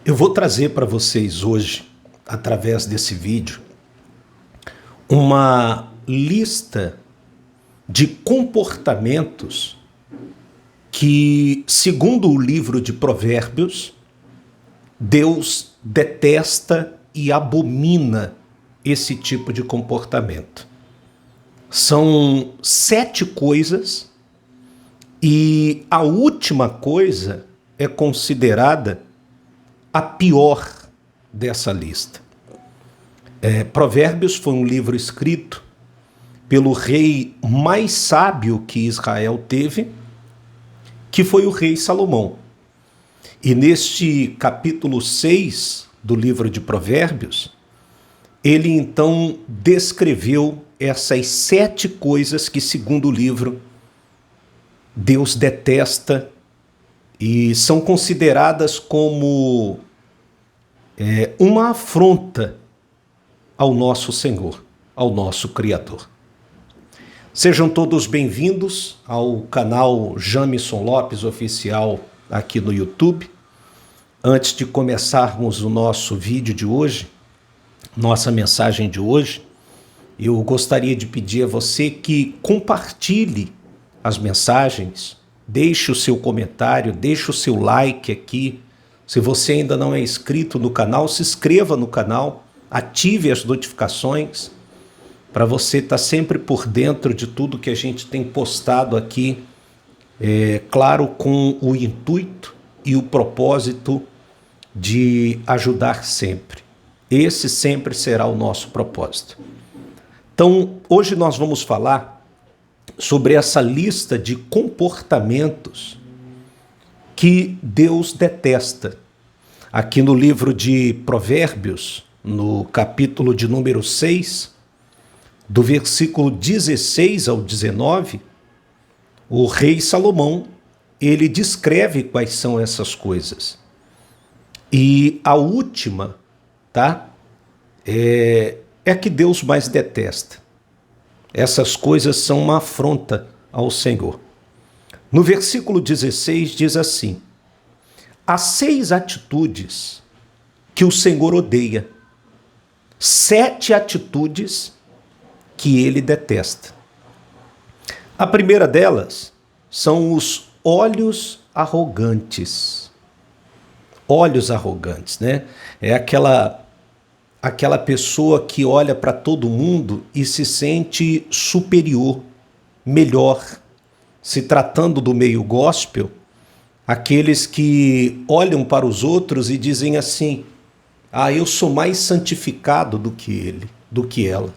Eu vou trazer para vocês hoje, através desse vídeo, uma lista de comportamentos que, segundo o livro de Provérbios, Deus detesta e abomina esse tipo de comportamento. São 7 coisas e a última coisa é considerada a pior dessa lista. Provérbios foi um livro escrito pelo rei mais sábio que Israel teve, que foi o rei Salomão. E neste capítulo 6 do livro de Provérbios, ele então descreveu essas 7 coisas que, segundo o livro, Deus detesta e são consideradas como uma afronta ao nosso Senhor, ao nosso Criador. Sejam todos bem-vindos ao canal Jamison Lopes Oficial aqui no YouTube. Antes de começarmos o nosso vídeo de hoje, nossa mensagem de hoje, eu gostaria de pedir a você que compartilhe as mensagens, deixe o seu comentário, deixe o seu like aqui. Se você ainda não é inscrito no canal, se inscreva no canal, ative as notificações para você estar sempre por dentro de tudo que a gente tem postado aqui, claro, com o intuito e o propósito de ajudar sempre. Esse sempre será o nosso propósito. Então, hoje nós vamos falar sobre essa lista de comportamentos que Deus detesta. Aqui no livro de Provérbios, no capítulo de número 6, do versículo 16 ao 19, o rei Salomão, ele descreve quais são essas coisas. E a última, é que Deus mais detesta. Essas coisas são uma afronta ao Senhor. No versículo 16 diz assim: há 6 atitudes que o Senhor odeia, 7 atitudes que ele detesta. A primeira delas são os olhos arrogantes. Olhos arrogantes, né? É aquela pessoa que olha para todo mundo e se sente superior, melhor. Se tratando do meio gospel, aqueles que olham para os outros e dizem assim: eu sou mais santificado do que ele, do que ela.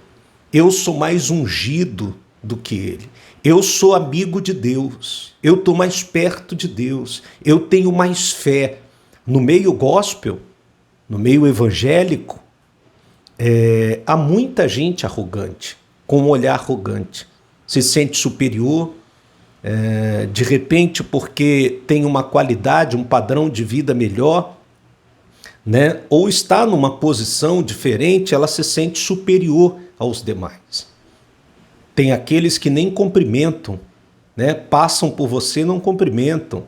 Eu sou mais ungido do que ele. Eu sou amigo de Deus. Eu estou mais perto de Deus. Eu tenho mais fé. No meio gospel, no meio evangélico, há muita gente arrogante, com um olhar arrogante. Se sente superior, de repente porque tem uma qualidade, um padrão de vida melhor, né? Ou está numa posição diferente, ela se sente superior aos demais. Tem aqueles que nem cumprimentam, né? Passam por você e não cumprimentam.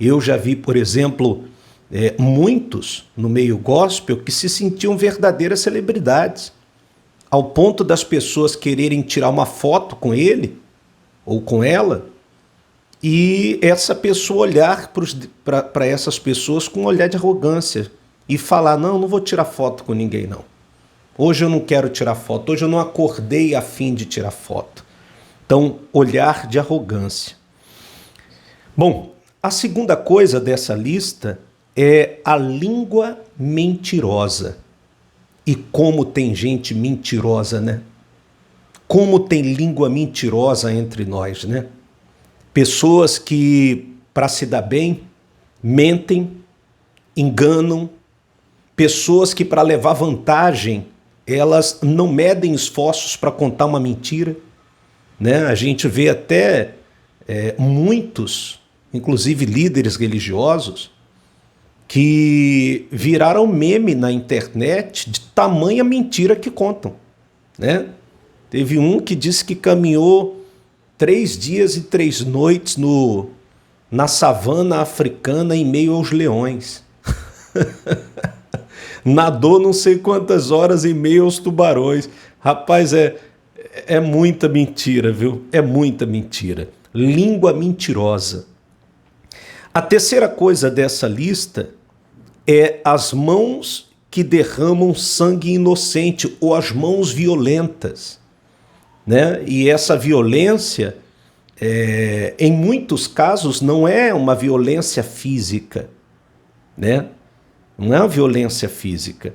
Eu já vi, por exemplo, muitos no meio gospel que se sentiam verdadeiras celebridades, ao ponto das pessoas quererem tirar uma foto com ele ou com ela, e essa pessoa olhar para essas pessoas com um olhar de arrogância e falar: não vou tirar foto com ninguém não. Hoje eu não quero tirar foto, hoje eu não acordei a fim de tirar foto. Então, olhar de arrogância. Bom, a segunda coisa dessa lista é a língua mentirosa. E como tem gente mentirosa, né? Como tem língua mentirosa entre nós, né? Pessoas que, para se dar bem, mentem, enganam. Pessoas que, para levar vantagem, elas não medem esforços para contar uma mentira, né? A gente vê até muitos, inclusive líderes religiosos, que viraram meme na internet de tamanha mentira que contam, né? Teve um que disse que caminhou 3 dias e 3 noites na savana africana em meio aos leões. Nadou não sei quantas horas em meio aos tubarões. Rapaz, é muita mentira, viu? É muita mentira. Língua mentirosa. A terceira coisa dessa lista é as mãos que derramam sangue inocente ou as mãos violentas, né? E essa violência, em muitos casos, não é uma violência física, né? Não é uma violência física,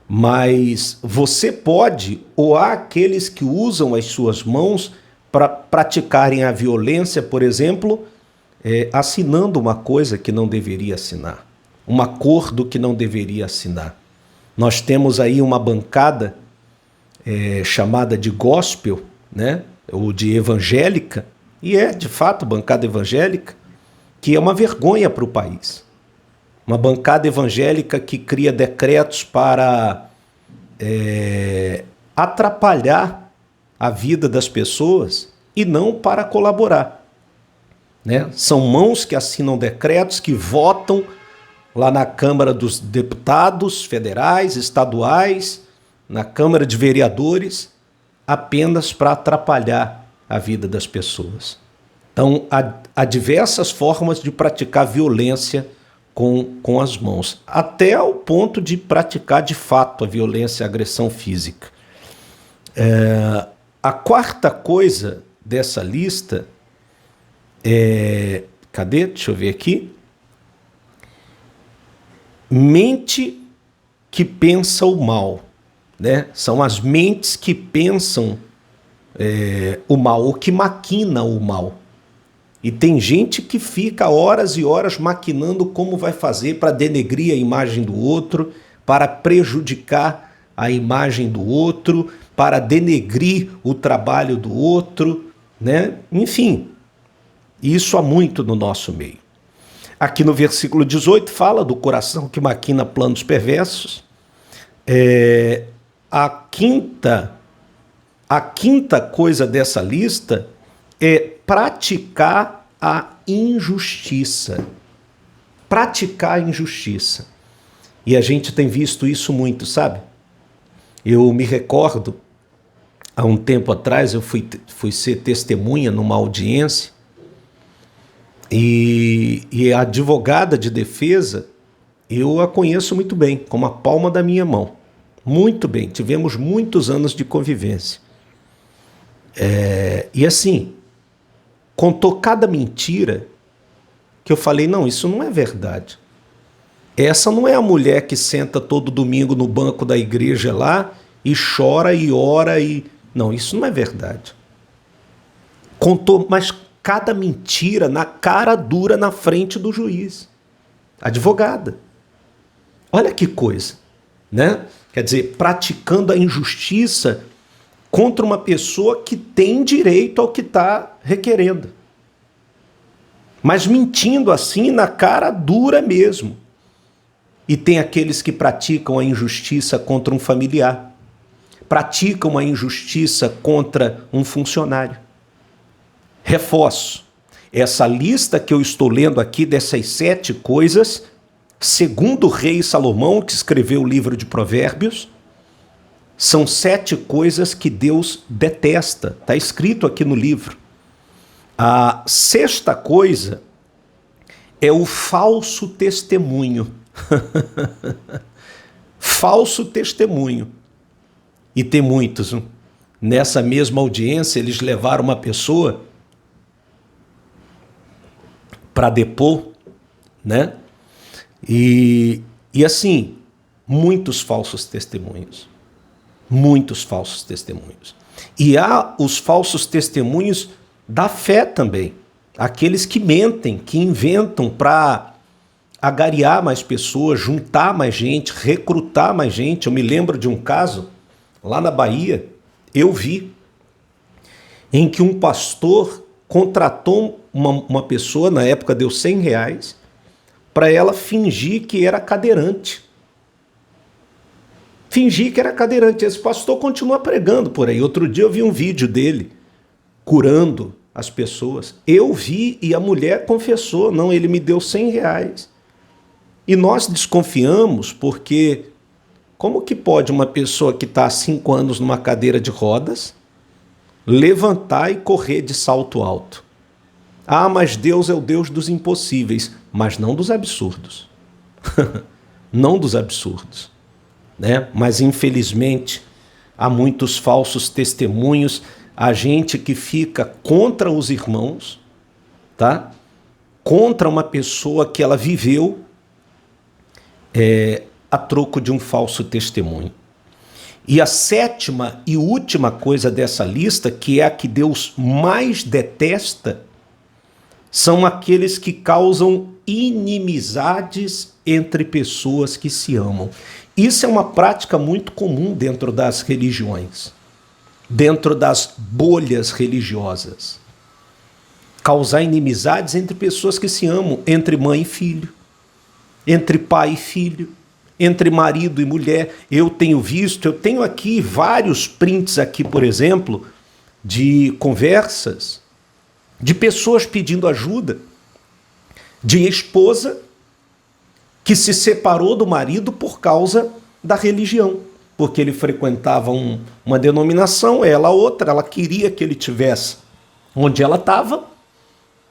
mas você pode, ou há aqueles que usam as suas mãos para praticarem a violência, por exemplo, assinando uma coisa que não deveria assinar, um acordo que não deveria assinar. Nós temos aí uma bancada chamada de gospel, né? Ou de evangélica, e de fato bancada evangélica, que é uma vergonha para o país. Uma bancada evangélica que cria decretos para atrapalhar a vida das pessoas e não para colaborar, né? São mãos que assinam decretos, que votam lá na Câmara dos Deputados federais, estaduais, na Câmara de Vereadores, apenas para atrapalhar a vida das pessoas. Então, há diversas formas de praticar violência com as mãos, até ao ponto de praticar de fato a violência, a agressão física. A quarta coisa dessa lista cadê? Deixa eu ver aqui. Mente que pensa o mal, né? São as mentes que pensam o mal, ou que maquina o mal. E tem gente que fica horas e horas maquinando como vai fazer para denegrir a imagem do outro, para prejudicar a imagem do outro, para denegrir o trabalho do outro, né? Enfim, isso há muito no nosso meio. Aqui no versículo 18 fala do coração que maquina planos perversos. A quinta coisa dessa lista é praticar a injustiça. Praticar a injustiça. E a gente tem visto isso muito, sabe? Eu me recordo, há um tempo atrás, eu fui ser testemunha numa audiência, e a advogada de defesa, eu a conheço muito bem, como a palma da minha mão. Muito bem, tivemos muitos anos de convivência. E assim, contou cada mentira que eu falei, não, isso não é verdade. Essa não é a mulher que senta todo domingo no banco da igreja lá e chora e ora e... Não, isso não é verdade. Contou, mas cada mentira na cara dura na frente do juiz. Advogada. Olha que coisa, né? Quer dizer, praticando a injustiça contra uma pessoa que tem direito ao que está requerendo. Mas mentindo assim na cara dura mesmo. E tem aqueles que praticam a injustiça contra um familiar. Praticam a injustiça contra um funcionário. Reforço, essa lista que eu estou lendo aqui dessas 7 coisas, segundo o rei Salomão, que escreveu o livro de Provérbios, são 7 coisas que Deus detesta. Está escrito aqui no livro. A 6ª coisa é o falso testemunho. Falso testemunho. E tem muitos. Nessa mesma audiência, eles levaram uma pessoa para depor, né? E assim, muitos falsos testemunhos. Muitos falsos testemunhos. E há os falsos testemunhos da fé também. Aqueles que mentem, que inventam para agariar mais pessoas, juntar mais gente, recrutar mais gente. Eu me lembro de um caso, lá na Bahia, eu vi, em que um pastor contratou uma pessoa, na época deu R$100, para ela fingir que era cadeirante. Fingir que era cadeirante. Esse pastor continua pregando por aí. Outro dia eu vi um vídeo dele curando as pessoas. Eu vi e a mulher confessou, não, ele me deu R$100. E nós desconfiamos porque como que pode uma pessoa que está há 5 anos numa cadeira de rodas levantar e correr de salto alto? Ah, mas Deus é o Deus dos impossíveis, mas não dos absurdos. Não dos absurdos, né? Mas infelizmente há muitos falsos testemunhos, há gente que fica contra os irmãos, tá? Contra uma pessoa que ela viveu a troco de um falso testemunho. E a 7ª e última coisa dessa lista, que é a que Deus mais detesta, são aqueles que causam inimizades entre pessoas que se amam. Isso é uma prática muito comum dentro das religiões, dentro das bolhas religiosas. Causar inimizades entre pessoas que se amam, entre mãe e filho, entre pai e filho, entre marido e mulher. Eu tenho aqui vários prints aqui, por exemplo, de conversas de pessoas pedindo ajuda, de esposa que se separou do marido por causa da religião, porque ele frequentava uma denominação, ela outra, ela queria que ele tivesse onde ela estava,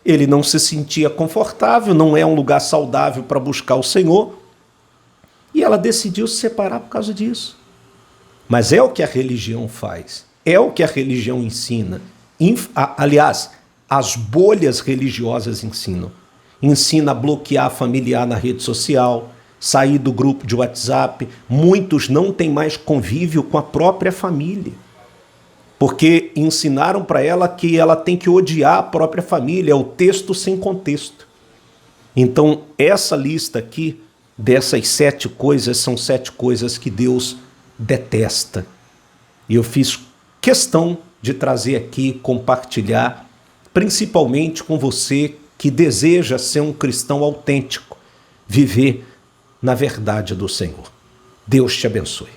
ele não se sentia confortável, não é um lugar saudável para buscar o Senhor, e ela decidiu se separar por causa disso. Mas é o que a religião faz, é o que a religião ensina. Aliás, as bolhas religiosas ensinam. Ensina a bloquear familiar na rede social, sair do grupo de WhatsApp. Muitos não têm mais convívio com a própria família, porque ensinaram para ela que ela tem que odiar a própria família, é o texto sem contexto. Então, essa lista aqui, dessas 7 coisas, são 7 coisas que Deus detesta. E eu fiz questão de trazer aqui, compartilhar, principalmente com você que deseja ser um cristão autêntico, viver na verdade do Senhor. Deus te abençoe.